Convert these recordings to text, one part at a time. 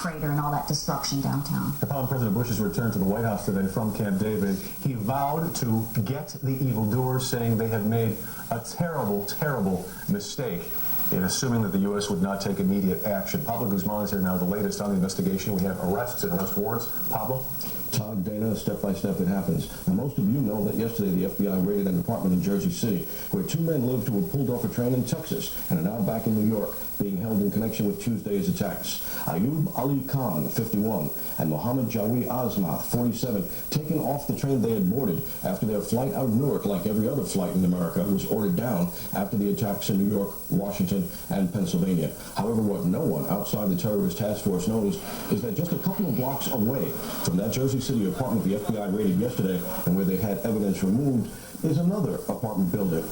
crater and all that destruction downtown. Upon President Bush's return to the White House today from Camp David, he vowed to get the evildoers, saying they had made a terrible, terrible mistake in assuming that the U.S. would not take immediate action. Pablo Guzman is here now, the latest on the investigation. We have arrests and arrest warrants. Pablo? Todd, Dana, step by step it happens. Now, most of you know that yesterday the FBI raided an apartment in Jersey City where two men lived who had pulled off a train in Texas and are now back in New York, being held in connection with Tuesday's attacks. Ayub Ali Khan, 51, and Mohammed Jawi Azmath, 47, taken off the train they had boarded after their flight out of Newark, like every other flight in America, was ordered down after the attacks in New York, Washington, and Pennsylvania. However, what no one outside the terrorist task force knows is that just a couple of blocks away from that Jersey City apartment the FBI raided yesterday and where they had evidence removed is another apartment building.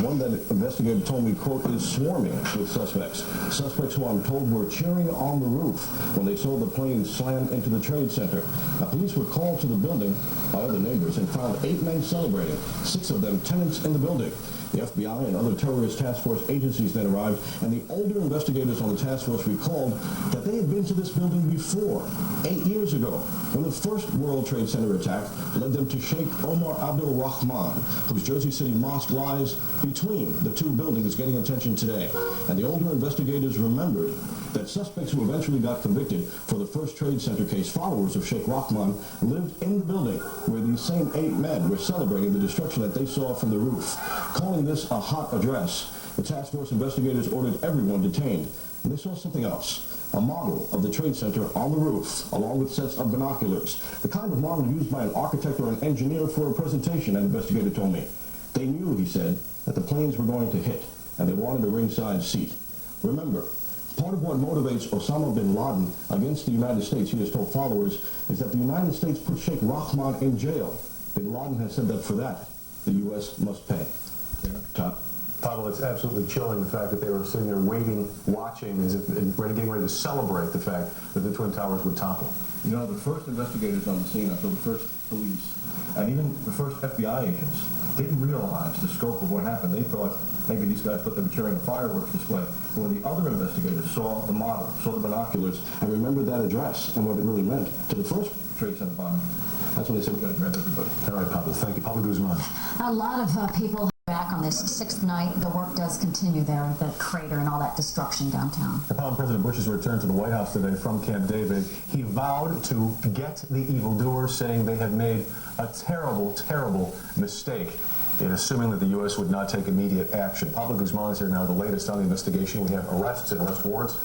One that investigators told me, quote, is swarming with suspects. Suspects who I'm told were cheering on the roof when they saw the plane slam into the Trade Center. Now, police were called to the building by other neighbors and found 8 men celebrating, 6 of them tenants in the building. The FBI and other terrorist task force agencies then arrived, and the older investigators on the task force recalled that they had been to this building before, 8 years ago, when the first World Trade Center attack led them to Sheik Omar Abdel-Rahman, whose Jersey City mosque lies between the two buildings getting attention today. And the older investigators remembered that suspects who eventually got convicted for the first Trade Center case, followers of Sheik Rahman, lived in the building where these same 8 men were celebrating the destruction that they saw from the roof. Calling this a hot address, the task force investigators ordered everyone detained. And they saw something else, a model of the Trade Center on the roof, along with sets of binoculars, the kind of model used by an architect or an engineer for a presentation, an investigator told me. They knew, he said, that the planes were going to hit, and they wanted a ringside seat. Remember, part of what motivates Osama bin Laden against the United States, he has told followers, is that the United States put Sheik Rahman in jail. Bin Laden has said that for that, the U.S. must pay. Todd? Pablo, it's absolutely chilling, the fact that they were sitting there waiting, watching, as if getting ready to celebrate the fact that the Twin Towers would topple. You know, the first investigators on the scene, until the first police, and even the first FBI agents, didn't realize the scope of what happened. They thought maybe these guys thought they were cheering a fireworks display. But when the other investigators saw the model, saw the binoculars, and remembered that address and what it really meant to the first Trade Center bombing, that's when they said, we've got to grab everybody. All right, Pablo. Thank you. Pablo Guzman. A lot of people back on this 6th night. The work does continue there, the crater and all that destruction downtown. Upon President Bush's return to the White House today from Camp David, he vowed to get the evildoers, saying they had made a terrible, terrible mistake in assuming that the U.S. would not take immediate action. Pablo Guzman is here now, the latest on the investigation. We have arrests and arrest warrants.